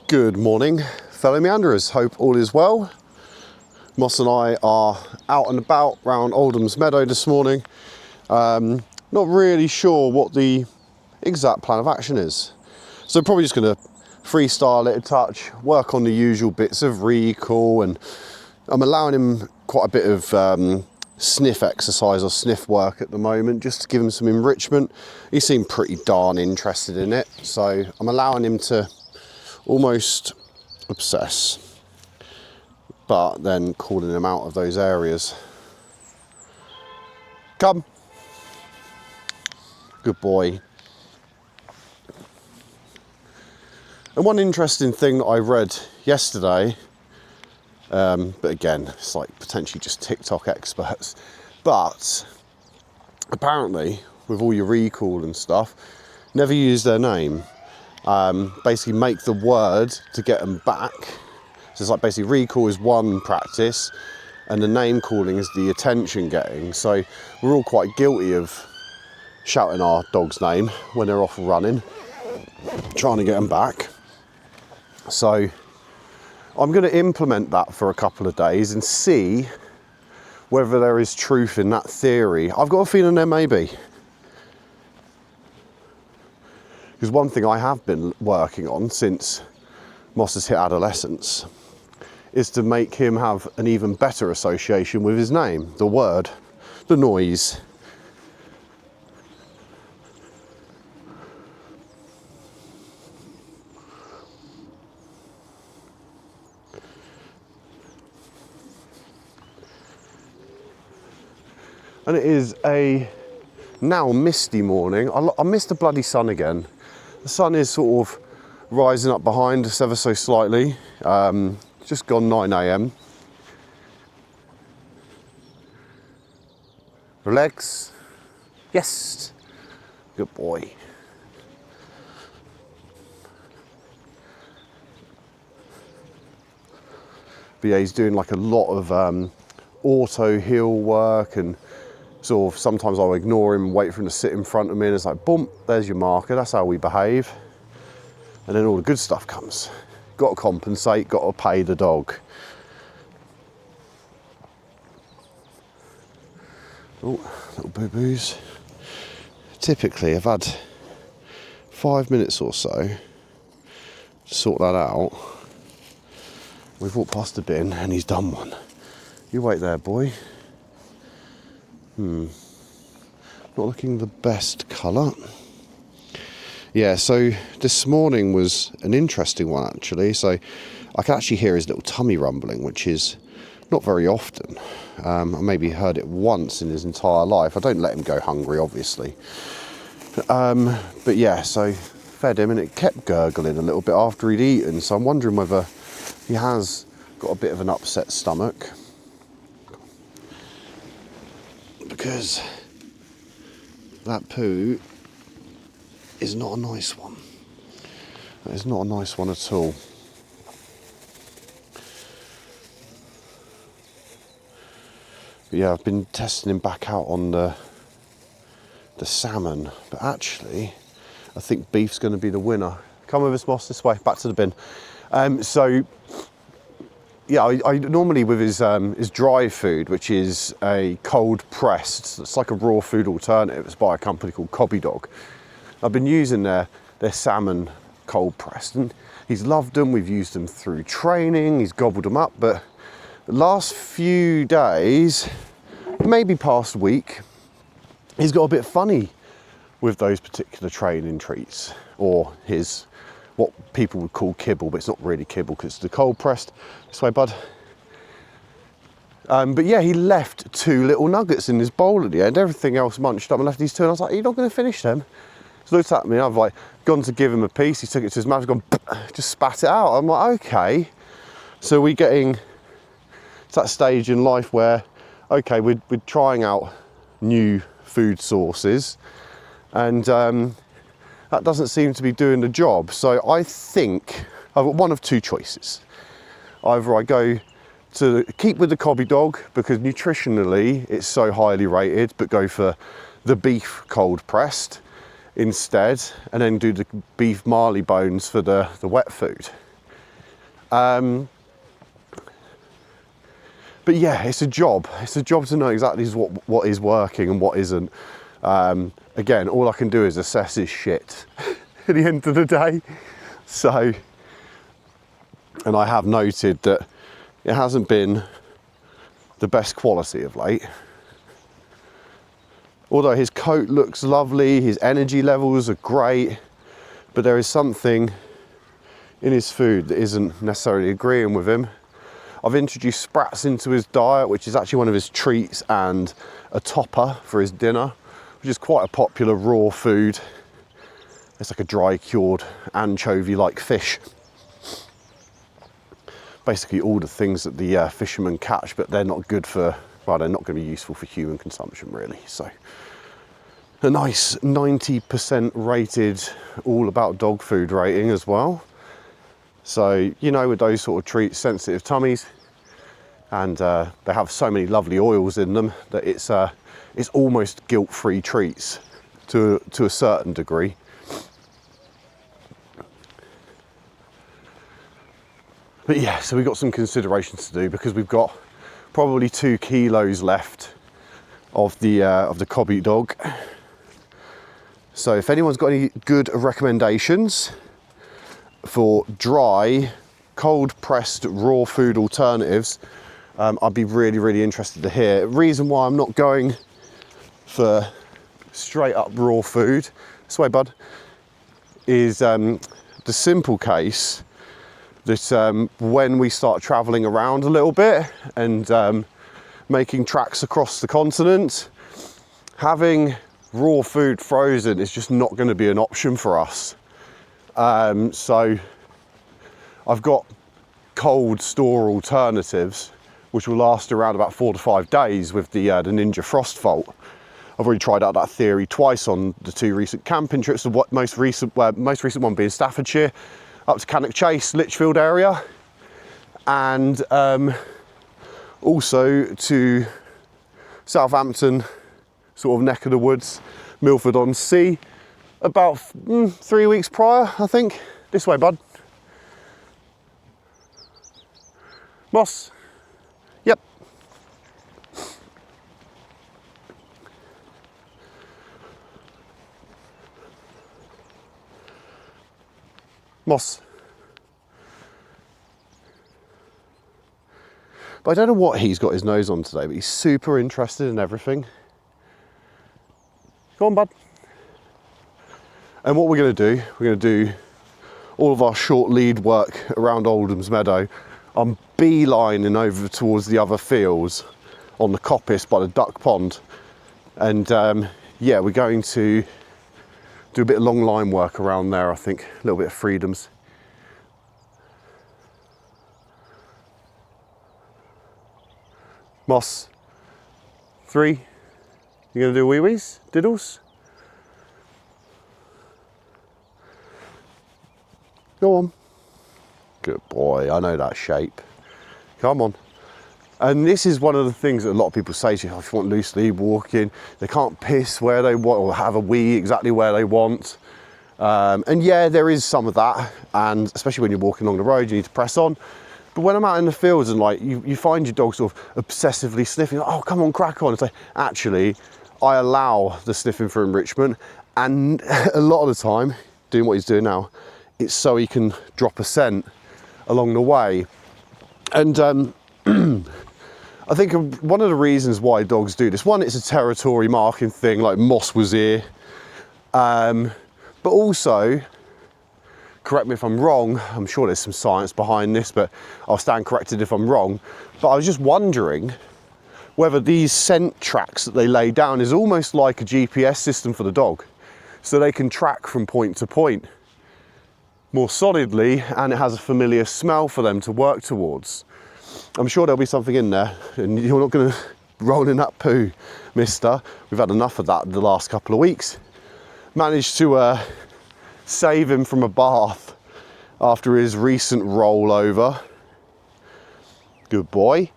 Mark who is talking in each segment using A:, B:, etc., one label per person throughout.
A: Good morning, fellow meanderers. Hope all is well. Moss and I are out and about around Oldhams meadow this morning. Not really sure what the exact plan of action is. So probably just going to freestyle it a touch, work on the usual bits of recall, and I'm allowing him quite a bit of sniff exercise or sniff work at the moment, just to give him some enrichment. He seemed pretty darn interested in it, so I'm allowing him to almost obsess, but then calling him out of those areas. Come. Good boy. And one interesting thing that I read yesterday, but again, it's like potentially just TikTok experts, but apparently with all your recall and stuff, never use their name. Basically make the word to get them back. So it's like basically recall is one practice and the name calling is the attention getting. So we're all quite guilty of shouting our dog's name when they're off running, trying to get them back. So I'm going to implement that for a couple of days and see whether there is truth in that theory. I've got a feeling there may be. Because one thing I have been working on since Moss has hit adolescence is to make him have an even better association with his name, the word, the noise. And it is a now misty morning. I missed the bloody sun again. The sun is sort of rising up behind us ever so slightly. Just gone 9 AM. Relax. Yes. Good boy. But yeah, he's doing like a lot of auto heel work, and sort of sometimes I'll ignore him and wait for him to sit in front of me, and it's like, boom, there's your marker. That's how we behave. And then all the good stuff comes. Got to compensate, got to pay the dog. Oh, little boo-boos. Typically, I've had 5 minutes or so to sort that out. We've walked past the bin and he's done one. You wait there, boy. Not looking the best colour. Yeah, so this morning was an interesting one actually. So I can actually hear his little tummy rumbling, which is not very often. I maybe heard it once in his entire life. I don't let him go hungry, obviously. But yeah, so fed him and it kept gurgling a little bit after he'd eaten. So I'm wondering whether he has got a bit of an upset stomach. Because that poo is not a nice one. That is not a nice one at all. But yeah, I've been testing him back out on the salmon, but actually I think beef's going to be the winner. Come with us, Moss, this way, back to the bin. So yeah, I normally with his dry food, which is a cold pressed, it's like a raw food alternative. It's by a company called Cobby Dog. I've been using their salmon cold pressed, and he's loved them. We've used them through training. He's gobbled them up, but the last few days, maybe past week, he's got a bit funny with those particular training treats, or his what people would call kibble, but it's not really kibble because it's the cold pressed. This way, bud. But yeah, he left 2 little nuggets in his bowl at the end. Everything else munched up and left these 2. And I was like, "You're not going to finish them?" He looked at me. I've like gone to give him a piece. He took it to his mouth, gone, just spat it out. I'm like, okay. So we're getting to that stage in life where, okay, we're trying out new food sources, and that doesn't seem to be doing the job. So I think I've got one of 2 choices. Either I go to keep with the Cobby Dog because nutritionally it's so highly rated, but go for the beef cold pressed instead, and then do the beef marley bones for the wet food. But yeah, it's a job. It's a job to know exactly what is working and what isn't. Again, all I can do is assess his shit at the end of the day. So, and I have noted that it hasn't been the best quality of late. Although his coat looks lovely, his energy levels are great, but there is something in his food that isn't necessarily agreeing with him. I've introduced sprats into his diet, which is actually one of his treats, and a topper for his dinner, which is quite a popular raw food. It's like a dry cured anchovy-like fish. Basically all the things that the fishermen catch, but they're not good for, well, they're not going to be useful for human consumption really. So a nice 90% rated all about dog food rating as well. So, you know, with those sort of treats, sensitive tummies, and they have so many lovely oils in them that it's almost guilt-free treats to a certain degree. But yeah, so we've got some considerations to do because we've got probably 2 kilos left of the Cobby dog. So if anyone's got any good recommendations for dry, cold pressed raw food alternatives, I'd be really, really interested to hear. Reason why I'm not going for straight up raw food, this way bud, is the simple case that when we start traveling around a little bit and making tracks across the continent, having raw food frozen is just not going to be an option for us. So I've got cold store alternatives which will last around about 4 to 5 days with the Ninja Frost Vault. I've already tried out that theory twice on the 2 recent camping trips. The most recent one being Staffordshire, up to Cannock Chase, Lichfield area, and also to Southampton, sort of neck of the woods, Milford on Sea, about 3 weeks prior, I think. This way, bud. Moss. Yep. Moss. But I don't know what he's got his nose on today, but he's super interested in everything. Go on, bud. And what we're going to do, we're going to do all of our short lead work around Oldhams Meadow. I'm beelining over towards the other fields on the coppice by the duck pond. And yeah, we're going to do a bit of long line work around there, I think. A little bit of freedoms. Moss. 3. You gonna do wee-wees? Diddles? Go on. Good boy, I know that shape. Come on. And this is one of the things that a lot of people say to you, if you want loose lead walking, they can't piss where they want or have a wee exactly where they want. And yeah, there is some of that, and especially when you're walking along the road, you need to press on. But when I'm out in the fields and like you find your dog sort of obsessively sniffing, like, oh, come on, crack on. It's like, actually, I allow the sniffing for enrichment, and a lot of the time, doing what he's doing now, it's so he can drop a scent along the way. And I think one of the reasons why dogs do this, one, it's a territory marking thing, like Moss was here. But also, correct me if I'm wrong, I'm sure there's some science behind this, but I'll stand corrected if I'm wrong. But I was just wondering whether these scent tracks that they lay down is almost like a GPS system for the dog, so they can track from point to point more solidly, and it has a familiar smell for them to work towards. I'm sure there'll be something in there, and you're not going to roll in that poo, mister. We've had enough of that the last couple of weeks. Managed to save him from a bath after his recent rollover. Good boy.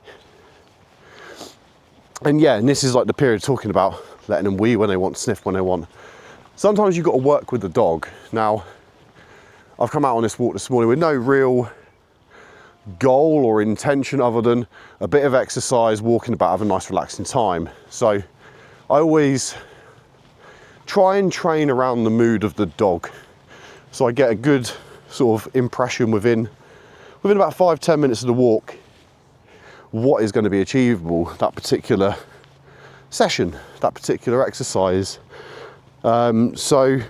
A: And yeah, and this is like the period talking about letting them wee when they want, sniff when they want. Sometimes you've got to work with the dog. Now, I've come out on this walk this morning with no real goal or intention other than a bit of exercise, walking about, have a nice relaxing time. So I always try and train around the mood of the dog, so I get a good sort of impression within about 5-10 minutes of the walk what is going to be achievable that particular session, that particular exercise. So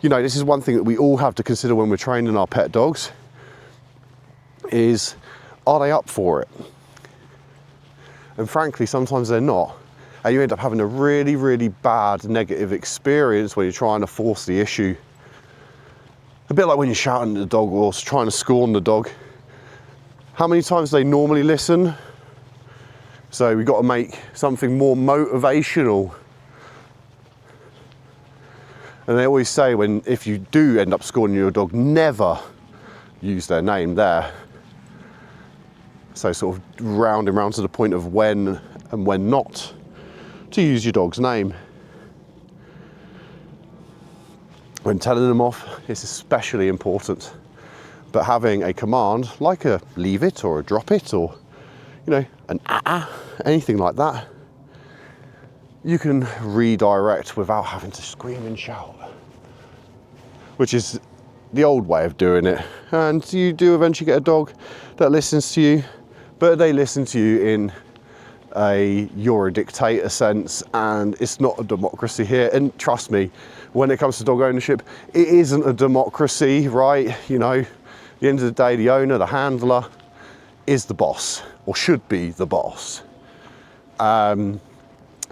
A: you know, this is one thing that we all have to consider when we're training our pet dogs, is, are they up for it? And frankly, sometimes they're not. And you end up having a really, really bad negative experience when you're trying to force the issue. A bit like when you're shouting at the dog or trying to scorn the dog. How many times do they normally listen? So we've got to make something more motivational. And they always say, if you do end up scorning your dog, never use their name there. So sort of rounding round to the point of when and when not to use your dog's name. When telling them off, it's especially important. But having a command like a leave it or a drop it, or, you know, an anything like that, you can redirect without having to scream and shout, which is the old way of doing it. And you do eventually get a dog that listens to you, but they listen to you in you're a dictator sense, and it's not a democracy here. And trust me, when it comes to dog ownership, it isn't a democracy, right? You know, at the end of the day, the owner, the handler, is the boss, or should be the boss.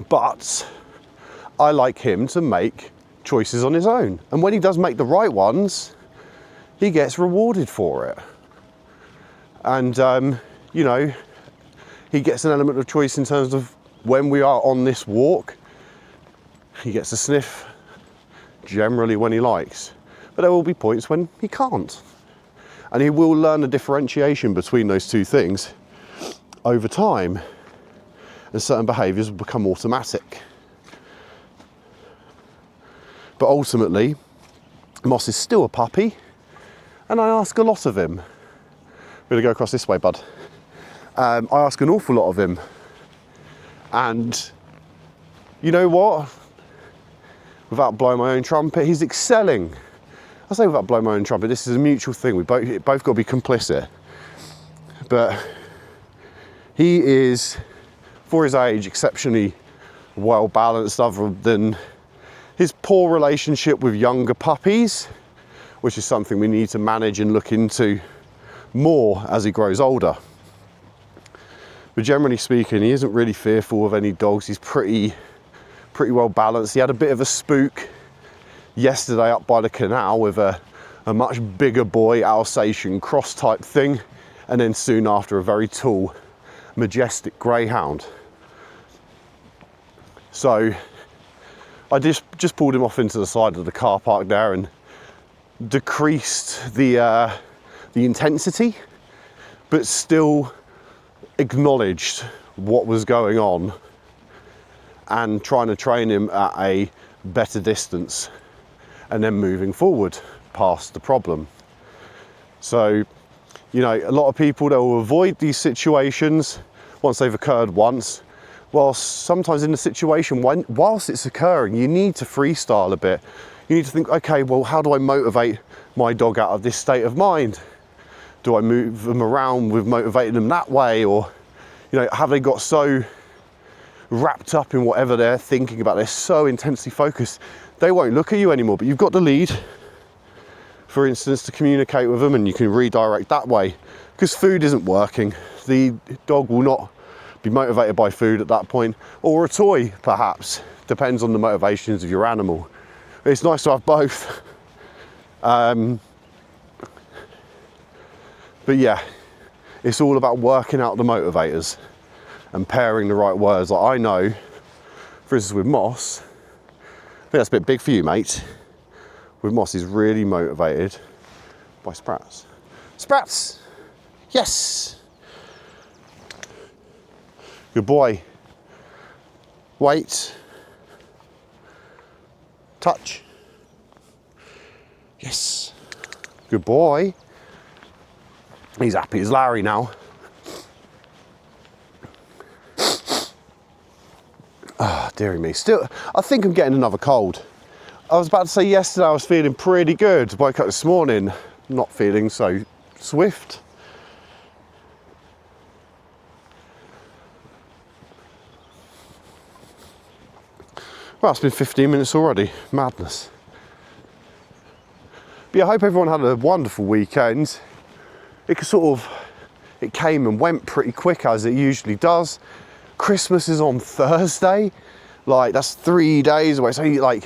A: But I like him to make choices on his own. And when he does make the right ones, he gets rewarded for it. And, you know, he gets an element of choice in terms of when we are on this walk. He gets a sniff, generally when he likes. But there will be points when he can't. And he will learn the differentiation between those two things over time. And certain behaviours will become automatic. But ultimately, Moss is still a puppy, and I ask a lot of him. We're gonna go across this way, bud. I ask an awful lot of him. And you know what? Without blowing my own trumpet, he's excelling. I say without blowing my own trumpet, this is a mutual thing. We both got to be complicit. But he is, for his age, exceptionally well balanced, other than his poor relationship with younger puppies, which is something we need to manage and look into more as he grows older. But generally speaking, he isn't really fearful of any dogs. He's pretty well balanced. He had a bit of a spook yesterday up by the canal with a much bigger boy Alsatian cross type thing, and then soon after a very tall, majestic greyhound. So I just pulled him off into the side of the car park there and decreased the intensity, but still acknowledged what was going on and trying to train him at a better distance and then moving forward past the problem. So, you know, a lot of people, they'll avoid these situations once they've occurred once, whilst sometimes in the situation, whilst it's occurring, you need to freestyle a bit. You need to think, okay, well, how do I motivate my dog out of this state of mind? Do I move them around with motivating them that way? Or, you know, have they got so wrapped up in whatever they're thinking about, they're so intensely focused, they won't look at you anymore, but you've got the lead, for instance, to communicate with them, and you can redirect that way. Because food isn't working. The dog will not be motivated by food at that point, or a toy, perhaps. Depends on the motivations of your animal. It's nice to have both. But yeah, it's all about working out the motivators and pairing the right words. Like I know, for instance, with Moss, I think that's a bit big for you, mate. With Moss, he's really motivated by Sprats. Sprats! Yes! Good boy. Wait. Touch. Yes. Good boy. He's happy as Larry now. Ah, dearie me. Still, I think I'm getting another cold. I was about to say yesterday I was feeling pretty good. Woke up this morning, not feeling so swift. Well, it's been 15 minutes already. Madness. But yeah, I hope everyone had a wonderful weekend. It came and went pretty quick, as it usually does. Christmas is on Thursday. Like, that's 3 days away. So like,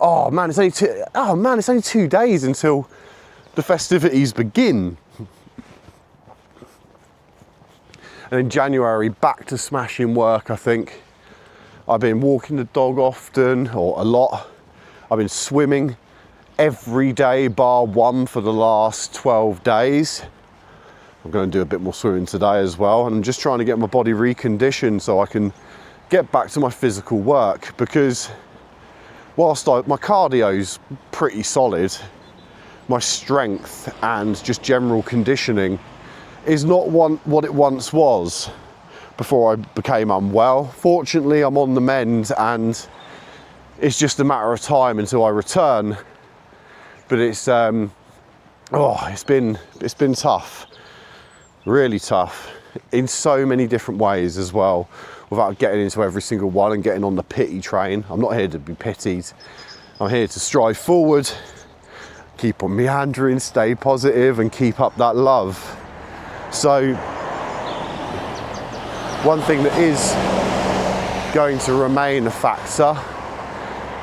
A: oh man, it's only 2 days until the festivities begin. And in January, back to smashing work, I think. I've been walking the dog often, or a lot. I've been swimming every day, bar one, for the last 12 days. I'm going to do a bit more swimming today as well. And I'm just trying to get my body reconditioned so I can get back to my physical work, because whilst my cardio's pretty solid, my strength and just general conditioning is not what it once was before I became unwell. Fortunately, I'm on the mend and it's just a matter of time until I return. But it's been tough, really tough, in so many different ways as well, without getting into every single one and getting on the pity train. I'm not here to be pitied. I'm here to strive forward, keep on meandering, stay positive and keep up that love. So one thing that is going to remain a factor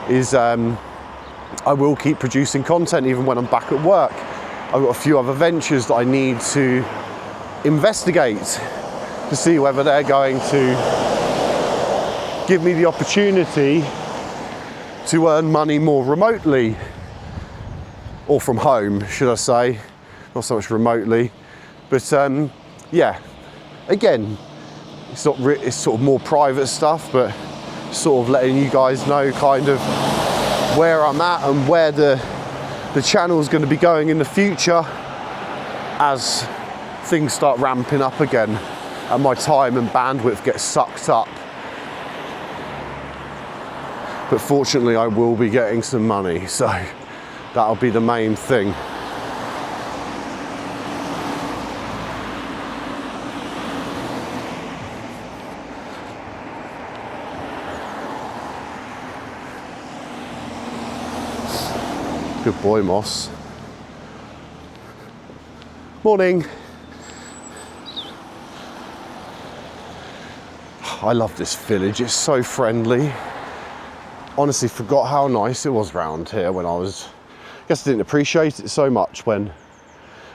A: is I will keep producing content even when I'm back at work. I've got a few other ventures that I need to investigate to see whether they're going to give me the opportunity to earn money more remotely, or from home, should I say, not so much remotely. But yeah, again, it's sort of more private stuff, but sort of letting you guys know kind of where I'm at and where the channel is going to be going in the future as things start ramping up again and my time and bandwidth gets sucked up. But fortunately I will be getting some money, so that'll be the main thing. Good boy, Moss. Morning. I love this village, it's so friendly. Honestly, forgot how nice it was round here when I guess I didn't appreciate it so much when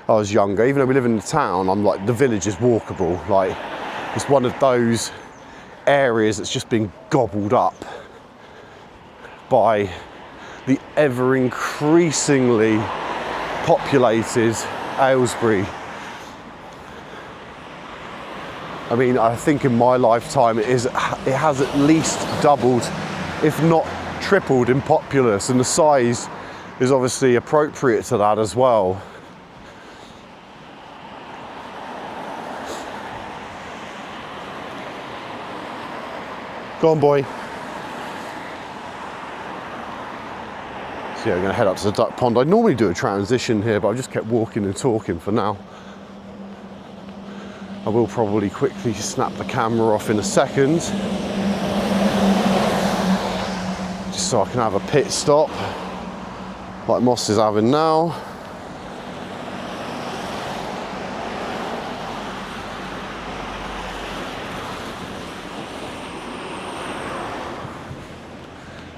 A: I was younger. Even though we live in the town, I'm like, the village is walkable. Like, it's one of those areas that's just been gobbled up by the ever increasingly populated Aylesbury. I mean, I think in my lifetime it has at least doubled, if not tripled, in populace, and the size is obviously appropriate to that as well. Go on, boy. So yeah, I'm going to head up to the duck pond. I normally do a transition here, but I just kept walking and talking for now. I will probably quickly snap the camera off in a second, just so I can have a pit stop, like Moss is having now.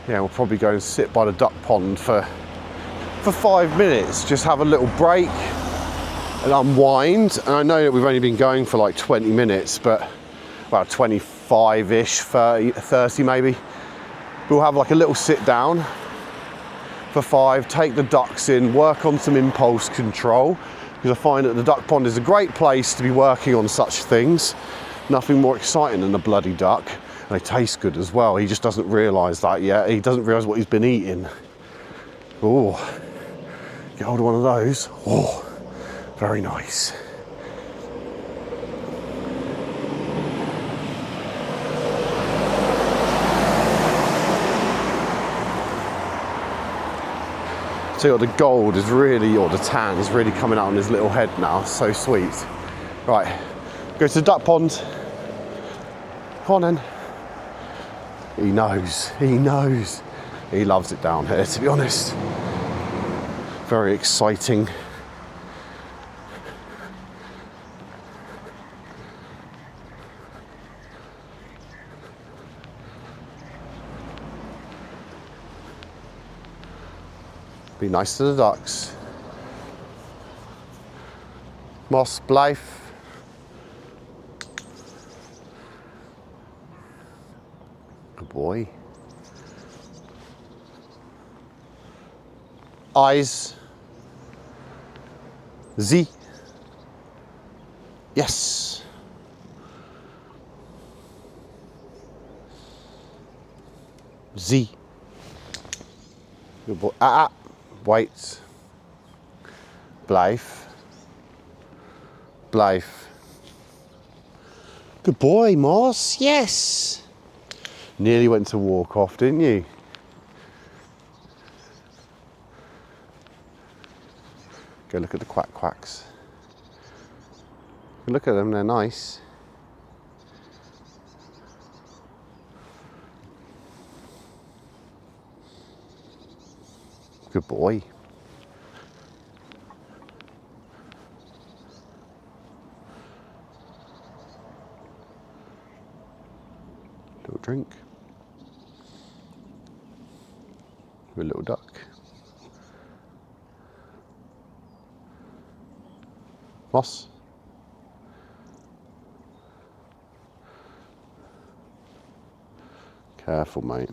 A: Yeah, we'll probably go and sit by the duck pond for 5 minutes, just have a little break and unwind. And I know that we've only been going for like 20 minutes, but about 25-ish, 30 maybe. We'll have like a little sit down for 5, take the ducks in, work on some impulse control, because I find that the duck pond is a great place to be working on such things. Nothing more exciting than a bloody duck. And they taste good as well. He just doesn't realise that yet. He doesn't realise what he's been eating. Oh, get hold of one of those. Oh, very nice. See what the gold is really, or the tan is really coming out on his little head now. So sweet. Right, go to the duck pond. Come on then. He knows, he knows. He loves it down here, to be honest. Very exciting. Be nice to the ducks. Moss, Blythe. Good boy. Eyes. Z. Yes. Z. Good boy. Wait. Blythe. Blythe. Good boy, Moss. Yes. Nearly went to walk off, didn't you? Go look at the quacks. Look at them, they're nice. Good boy. Little drink. A little duck. Moss. Careful, mate.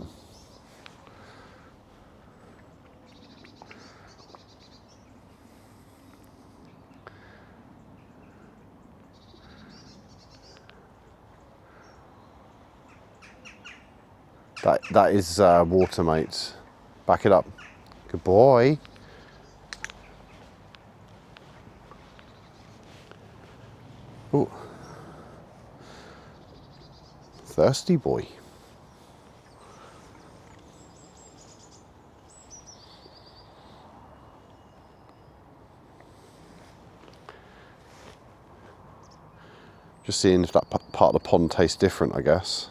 A: That is water, mate. Back it up. Good boy. Ooh. Thirsty boy. Just seeing if that part of the pond tastes different, I guess.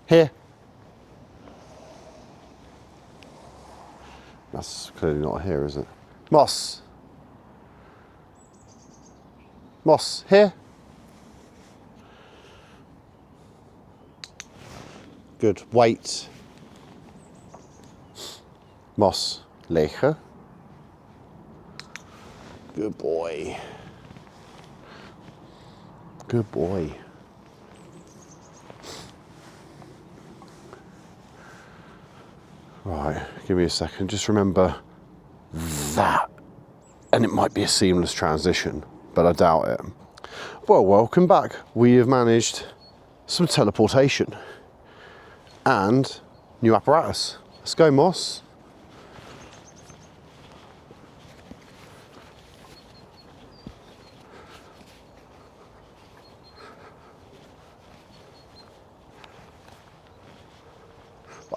A: Here. That's clearly not here, is it? Moss. Moss, here. Good, wait. Moss, liggen. Good boy. Good boy. Right, give me a second. Just remember that. And it might be a seamless transition, but I doubt it. Well, welcome back. We have managed some teleportation and new apparatus. Let's go, Moss.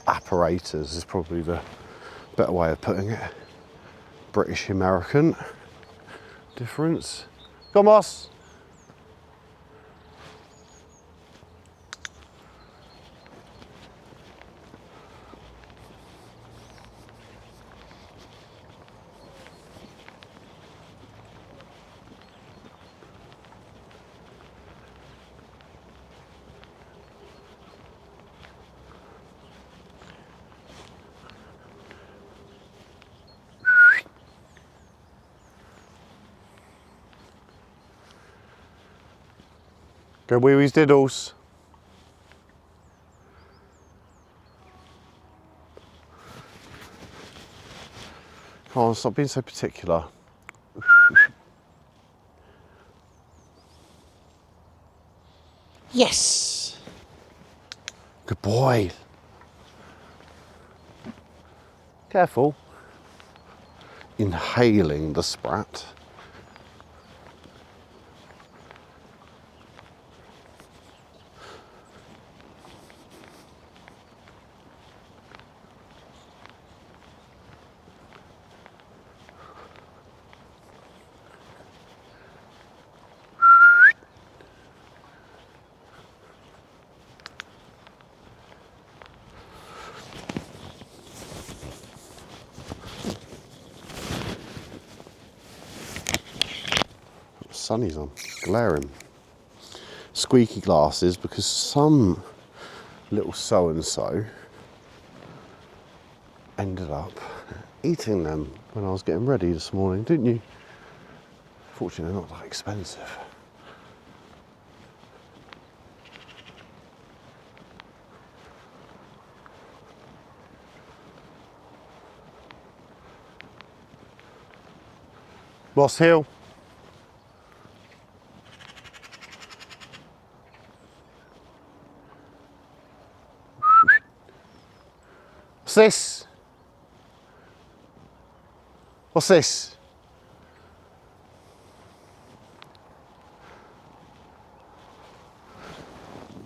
A: Apparatus is probably the better way of putting it. British American difference. Go, Moss. Go wee wees diddles. Come on, stop being so particular. Yes. Good boy. Careful. Inhaling the sprat. Sunny's on, glaring. Squeaky glasses because some little so-and-so ended up eating them when I was getting ready this morning, didn't you? Fortunately, they're not that expensive. Boss Hill. What's this? What's this?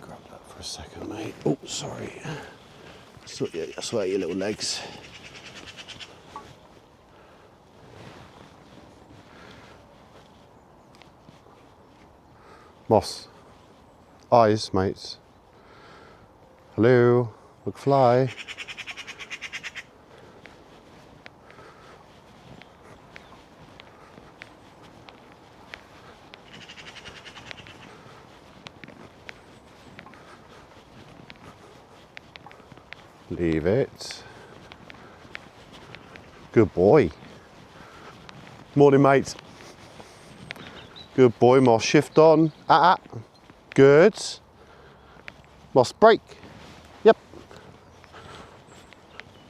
A: Grab that for a second, mate. Oh, sorry. Sweat your little legs. Moss. Eyes, mates. Hello. Look fly. Leave it. Good boy. Morning, mate. Good boy, Moss. Shift on. Good. Moss, break. Yep.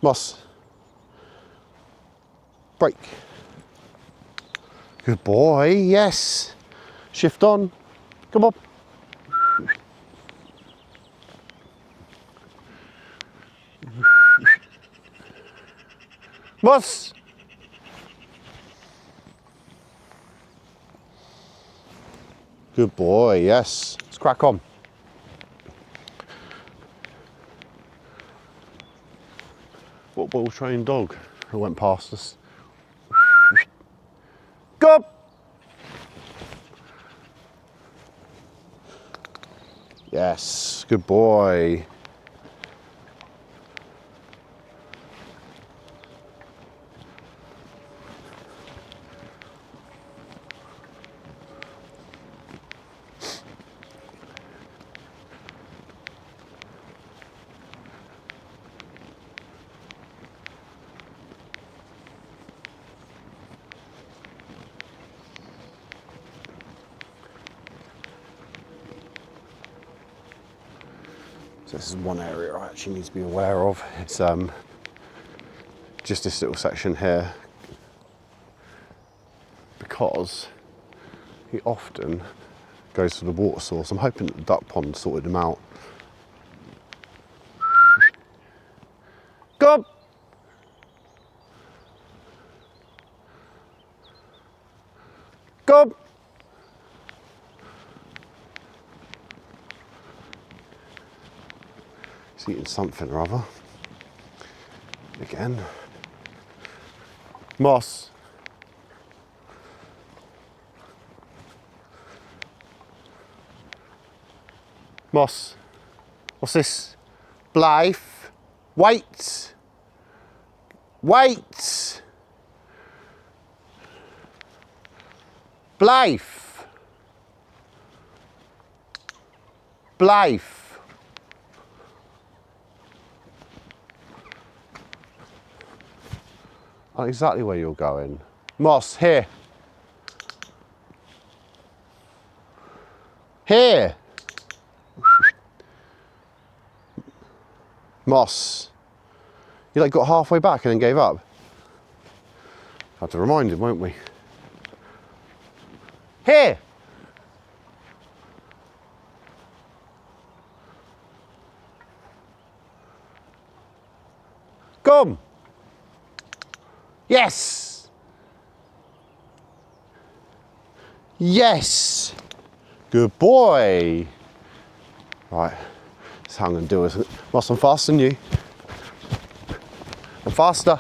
A: Moss. Break. Good boy. Yes. Shift on. Come on. Moss. Good boy, yes. Let's crack on. What well-trained dog who went past us? Go! Yes, good boy. So this is one area I actually need to be aware of. It's just this little section here, because he often goes for the water source. I'm hoping that the duck pond sorted him out. Go! Go! He's eating something or other. Again. Moss. Moss. What's this? Blythe. Wait. Wait. Blythe. Blythe. I know exactly where you're going. Moss, here. Here. Moss. You like got halfway back and then gave up? Have to remind him, won't we? Here. Come. Yes! Yes! Good boy! Right, that's how I'm going to do it. Moss, I'm faster than you. I'm faster.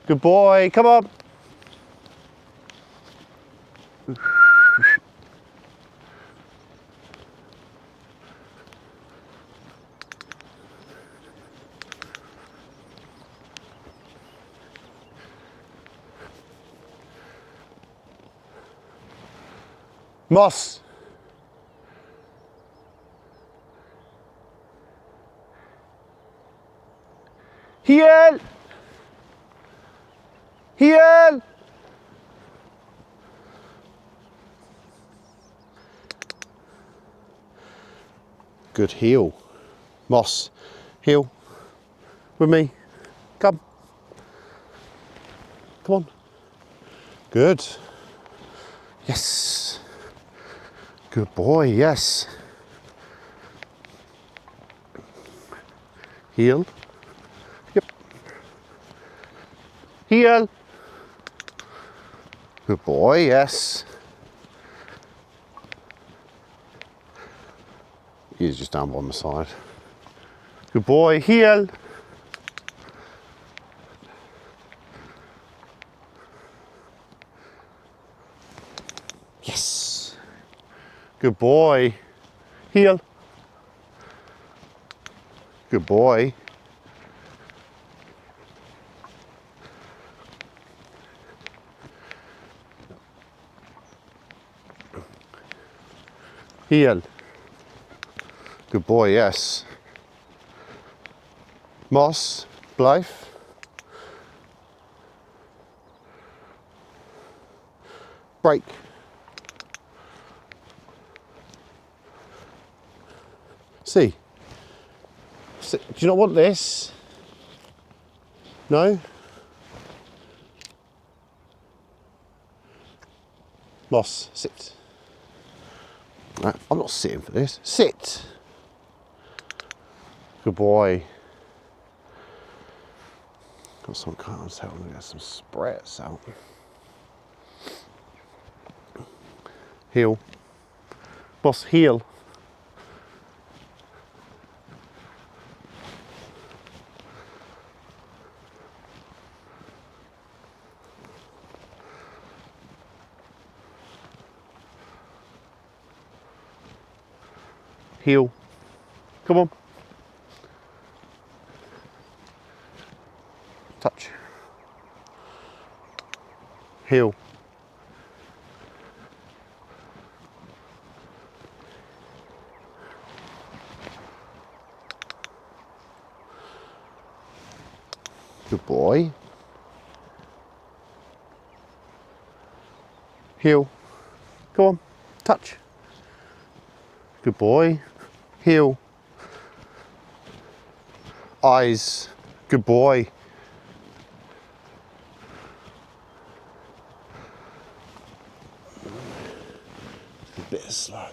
A: Good boy, come on. Moss. Heel. Heel. Good heel. Moss. Heel. With me. Come. Come on. Good. Yes. Good boy, yes. Heel. Yep. Heel. Good boy, yes. He's just down by my side. Good boy, heel. Yes. Good boy. Heel. Good boy. Heel. Good boy, yes. Moss, blijf. Break. See. Do you not want this? No? Moss, sit. No, I'm not sitting for this. Sit. Good boy. Got some cards out. I'm gonna get some spreads out. Heel. Moss, heel. Heel. Come on. Touch. Heel. Good boy. Heel. Come on. Touch. Good boy. Heel. Eyes. Good boy. A bit of slack.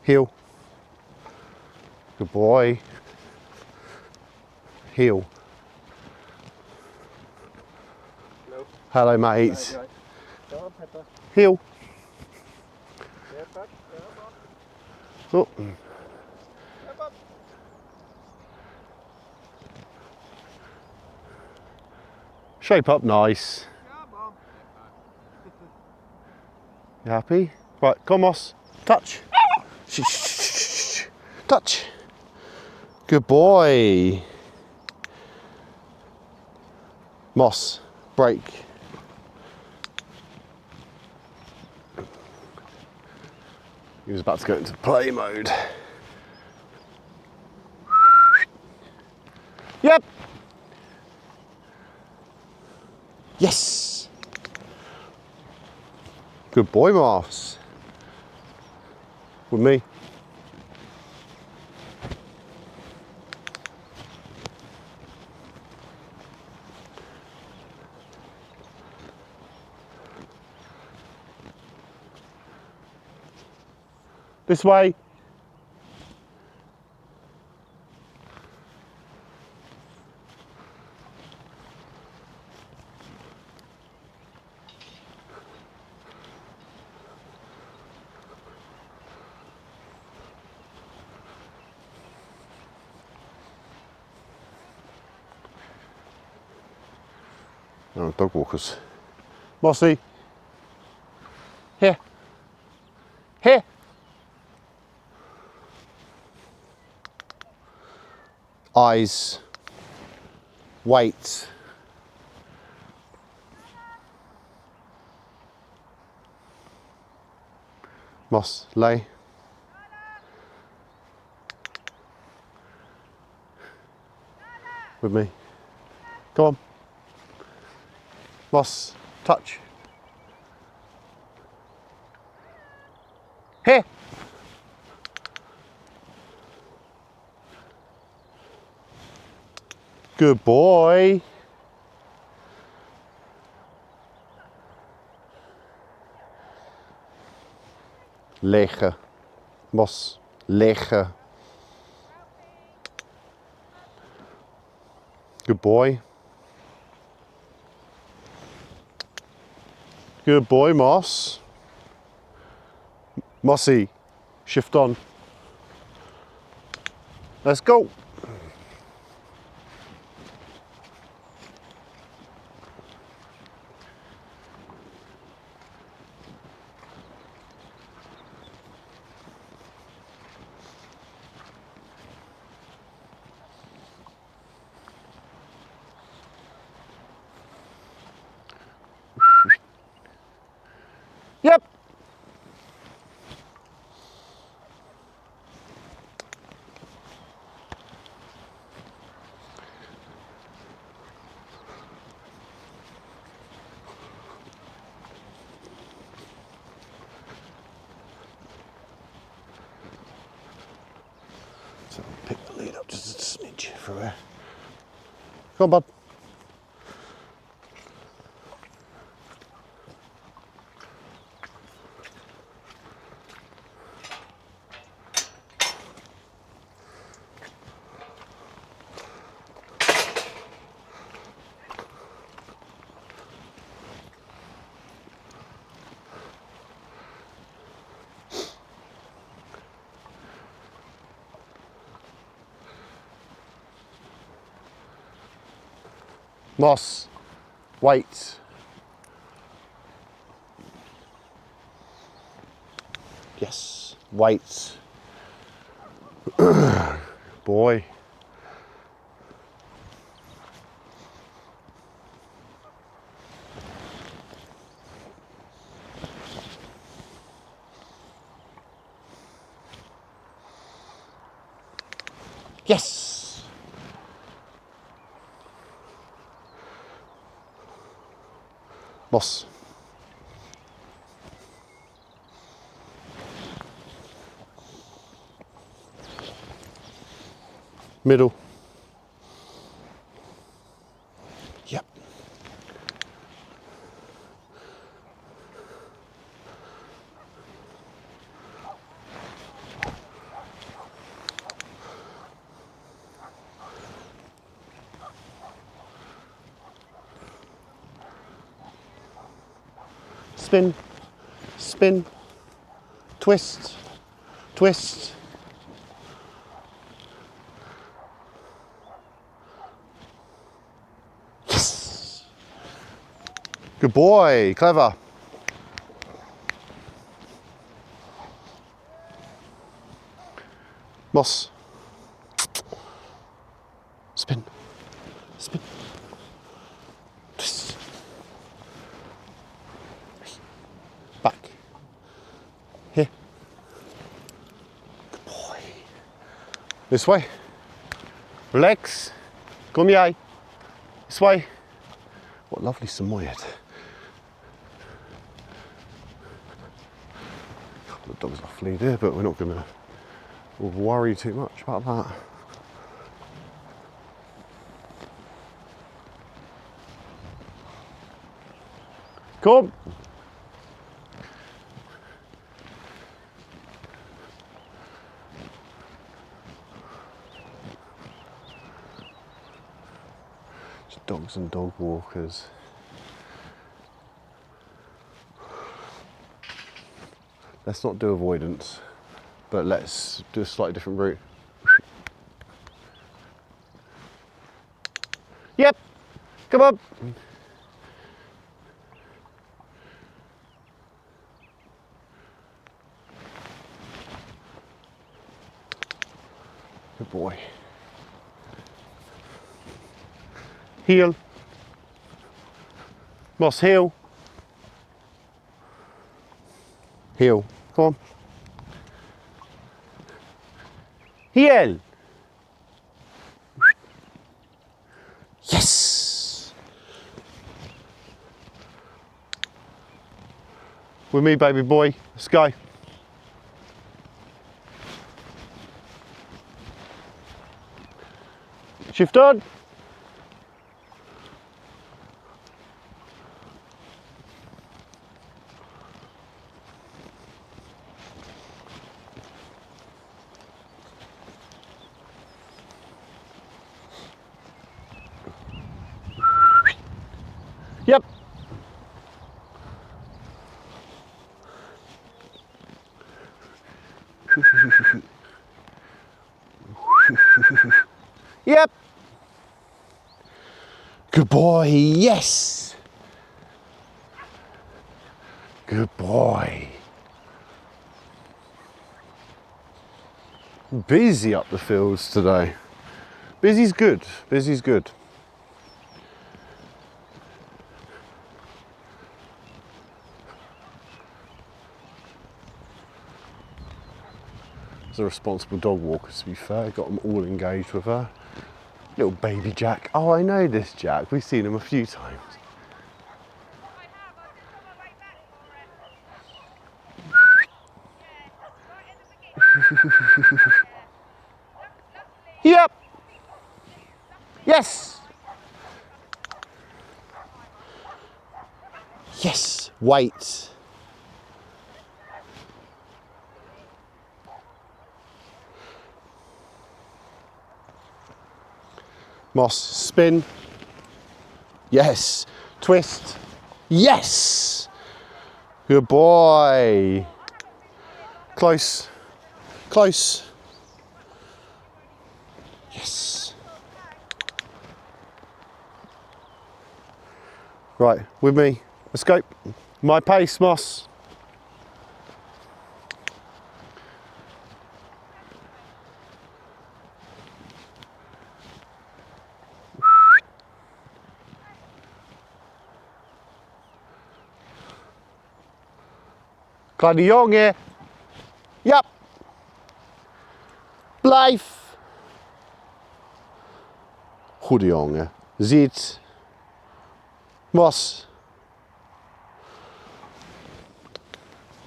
A: Heel. Good boy. Heel. Hello, mate. Heel. Oh. Shape up nice. You happy? Right, come Moss. Touch. Shh. Touch. Good boy. Moss, break. He was about to go into play mode. Yep. Yes. Good boy, Moss. With me. This way. Oh, dog walkers. Mossy. Here. Here. Eyes. Weight. Moss, lay. With me. Come on. Moss, touch. Here. Good boy. Liggen. Mos, liggen. Good boy. Good boy, Moss. Mossy, shift on. Let's go. Yep. So pick the lead up just a smidge through there. Come on, bud. Moss, wait. Yes, wait. Boy. Yes. Moss. Middle. Yep. Spin, spin, twist, twist. Yes. Good boy, clever. Moss. Spin, spin, twist. Back. Here. Good boy. This way. Relax. Come here. This way. What lovely samoyed. A couple of dogs off lead here, but we're not going to worry too much about that. Come. Dogs and dog walkers. Let's not do avoidance, but let's do a slightly different route. Yep, come on. Good boy. Heel. Moss, heel. Heel. Come on. Heel. Yes. With me, baby boy. Let's go. Shift on. Yep. Yep. Good boy, yes. Good boy. Busy up the fields today. Busy's good, busy's good. As a responsible dog walker, to be fair, got them all engaged with her. Little baby Jack. Oh, I know this Jack. We've seen him a few times. Yep. Yes. Yes. Wait. Moss, spin. Yes. Twist. Yes. Good boy. Close. Close. Yes. Right, with me. Let's go. My pace, Moss. Kleine jongen. Ja. Blijf. Goede jongen. Zit. Moss.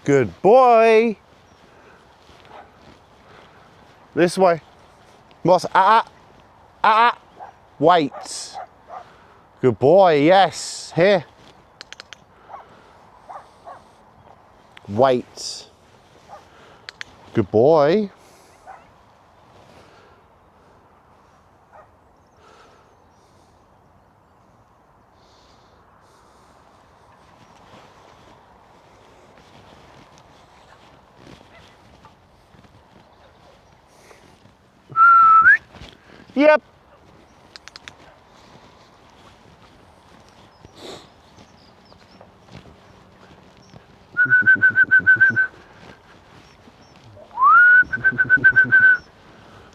A: Good boy. This way. Moss. Wait. Good boy. Yes. Here. Wait. Good boy. Yep.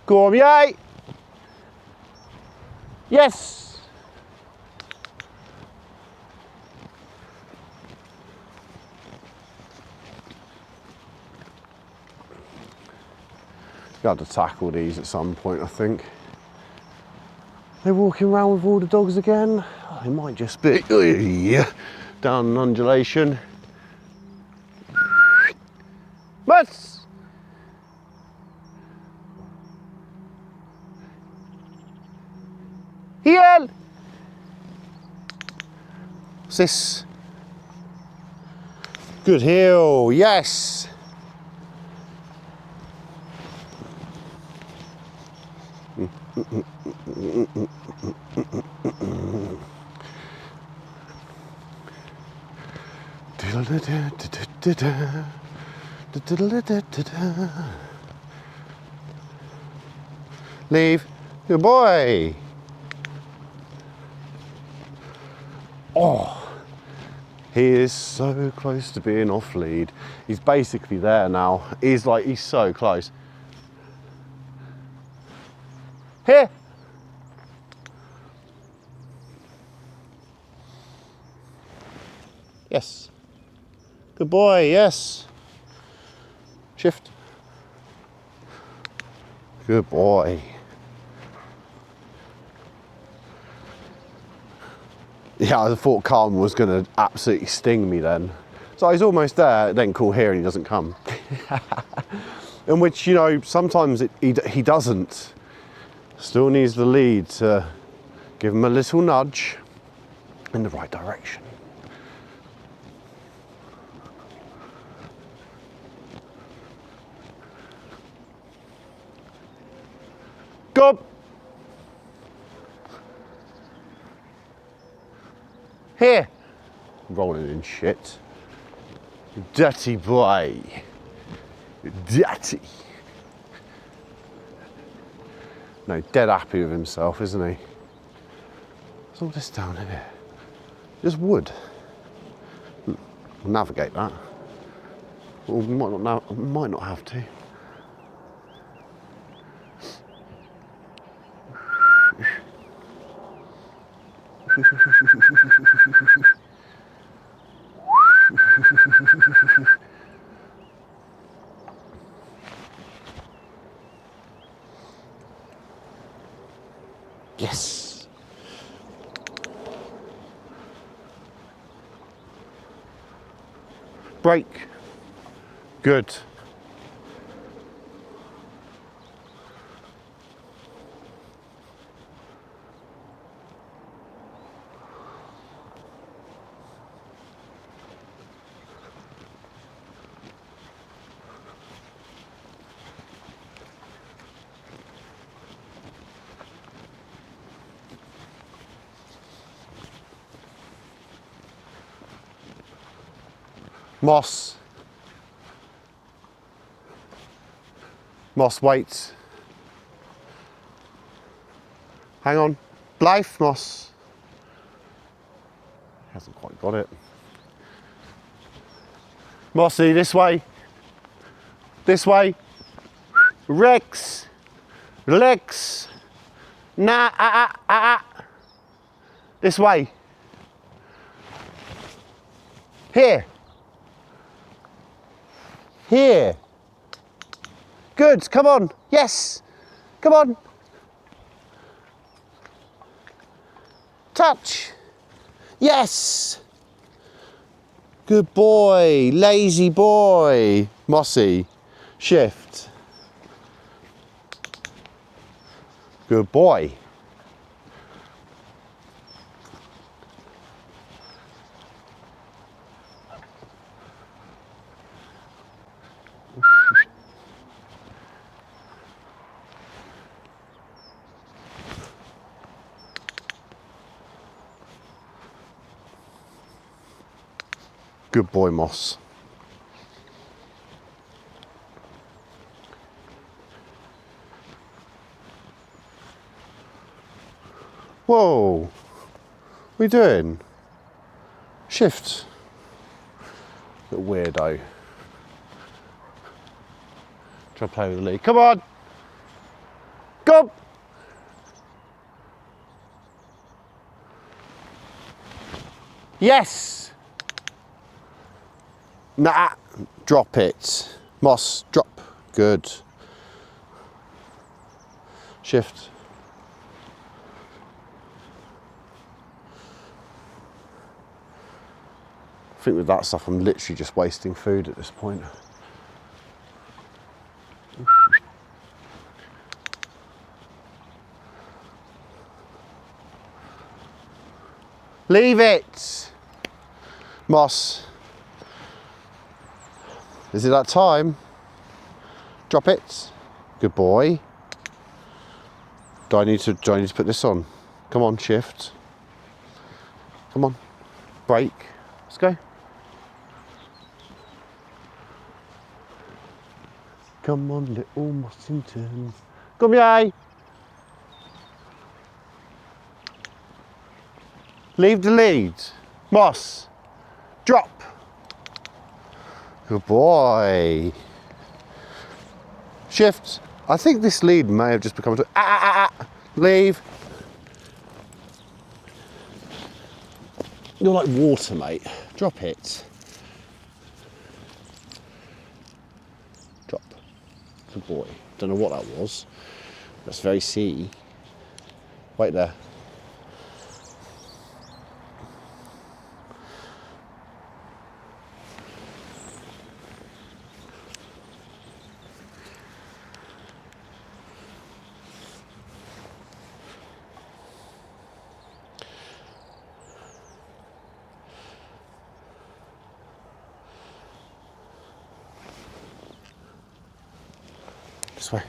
A: Kom jij? Yes. Got to tackle these at some point, I think. They're walking around with all the dogs again. Oh, they might just be down an undulation. Mats! Heel! What's this? Good heel, yes! Leave. Good boy. Oh, he is so close to being off lead. He's basically there now. He's so close. Here. Yes. Good boy, yes. Shift. Good boy. Yeah, I thought Carmen was going to absolutely sting me then. So he's almost there, then call here and he doesn't come. In which, you know, sometimes he doesn't. Still needs the lead to give him a little nudge in the right direction. Go! Here! Rolling in shit. Dirty boy. Dirty. No, dead happy with himself, isn't he? What's all this down here? Just wood. We'll navigate that. Well, we might not have to. Yes. Break. Good. Moss. Moss, wait. Hang on. Blythe, Moss. Hasn't quite got it. Mossy, this way. This way. Rex. Lex. Nah, This way. Here. Here. Good, come on. Yes. Come on. Touch. Yes. Good boy. Lazy boy. Mossy. Shift. Good boy. Good boy, Moss. Whoa. What are you doing? Shift. Little weirdo. Try to play with the lead. Come on. Go. Yes. Nah, drop it. Moss, drop. Good. Shift. I think with that stuff, I'm literally just wasting food at this point. Leave it. Moss. Is it that time? Drop it. Good boy. Do I need to put this on? Come on, shift. Come on. Brake. Let's go. Come on, little Mossington. Come here. Leave the lead. Moss. Drop. Good boy. Shift. I think this lead may have just become a... Leave. You're like water, mate. Drop it. Drop. Good boy. Don't know what that was. That's very sea. Wait there. This way.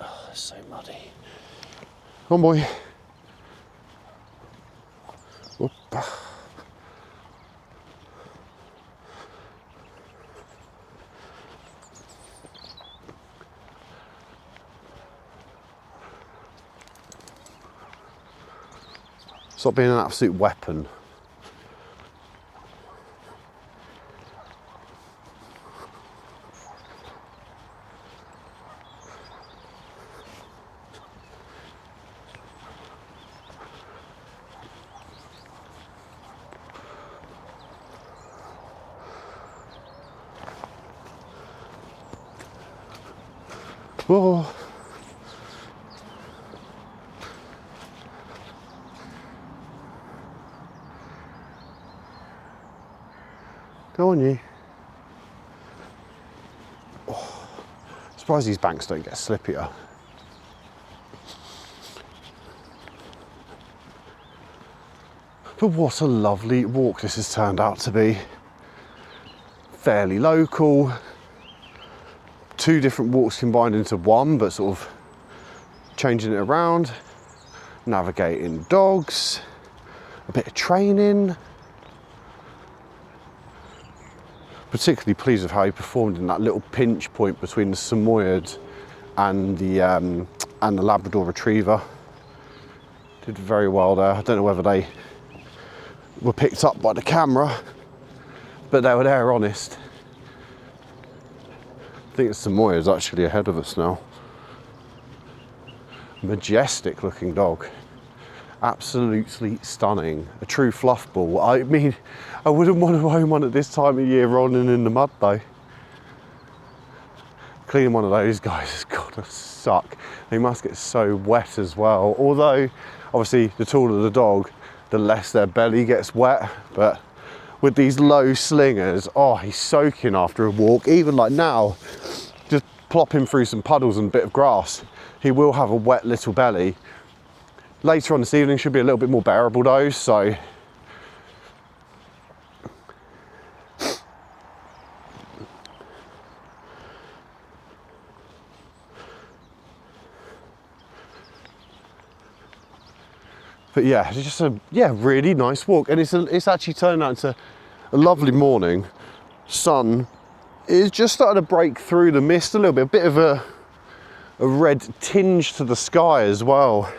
A: Oh, it's so muddy. Come on, boy. Whoop. Stop being an absolute weapon. Whoa. Go on, you. Oh, surprised these banks don't get slippier. But what a lovely walk this has turned out to be. Fairly local. 2 different walks combined into one, but sort of changing it around. Navigating dogs. A bit of training. Particularly pleased with how he performed in that little pinch point between the Samoyed and the Labrador Retriever. Did very well there. I don't know whether they were picked up by the camera, but they were there honest. I think the Samoyed's actually ahead of us now. Majestic looking dog. Absolutely stunning. A true fluff ball. I mean, I wouldn't want to own one at this time of year rolling in the mud though. Cleaning one of those guys has got to suck. They must get so wet as well. Although, obviously, the taller the dog, the less their belly gets wet. But with these low slingers, oh, he's soaking after a walk. Even like now, just plop him through some puddles and a bit of grass. He will have a wet little belly. Later on this evening should be a little bit more bearable though, so. But yeah, it's just a really nice walk, and it's actually turned out into a lovely morning. Sun is just starting to break through the mist a little bit, a bit of a red tinge to the sky as well.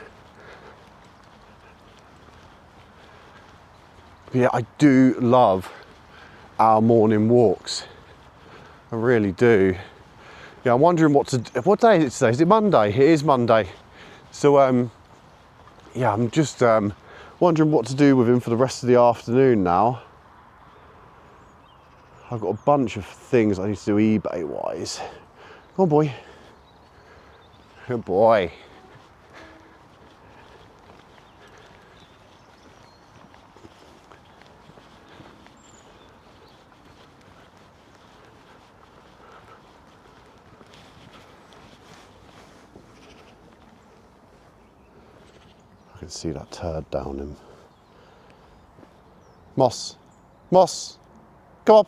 A: But yeah, I do love our morning walks. I really do. Yeah, I'm wondering what day is it today? Is it Monday? It is Monday. So yeah, I'm just wondering what to do with him for the rest of the afternoon now. I've got a bunch of things I need to do eBay wise. Come on, boy. Good boy. I can see that turd down him. Moss. Moss. Come on.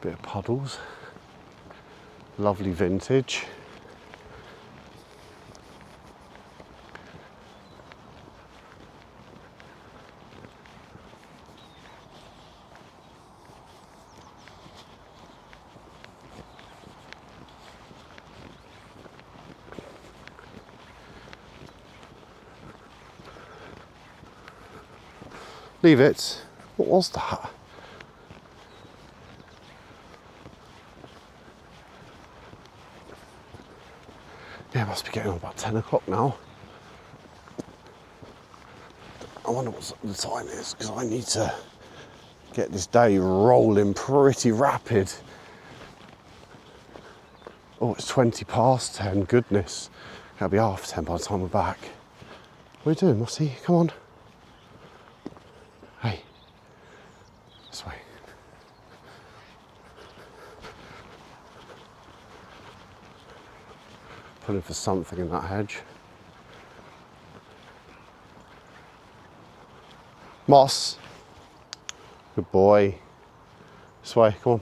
A: Bit of puddles, lovely vintage. Leave it. What was that? Yeah, it must be getting on about 10 o'clock now. I wonder what the time is, because I need to get this day rolling pretty rapid. Oh, it's 20 past 10, goodness. It'll be half 10 by the time we're back. What are you doing, Mossy? Come on. Hey, this way. Pulling for something in that hedge. Moss. Good boy. This way, come on.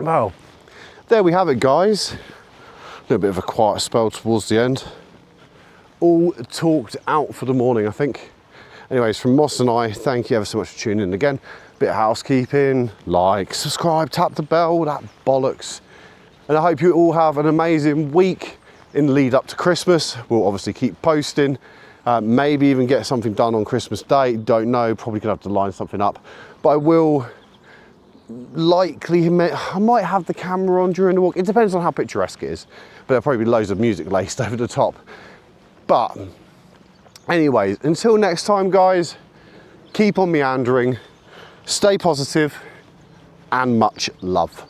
A: Well, there we have it, guys. A little bit of a quiet spell towards the end. All talked out for the morning, I think. Anyways, from Moss and I, thank you ever so much for tuning in again. Bit of housekeeping, like, subscribe, tap the bell, that bollocks. And I hope you all have an amazing week in the lead up to Christmas. We'll obviously keep posting. Maybe even get something done on Christmas Day. Don't know, probably gonna have to line something up. But I will likely, I might have the camera on during the walk. It depends on how picturesque it is, but there'll probably be loads of music laced over the top. But anyways, until next time, guys, keep on meandering, stay positive, and much love.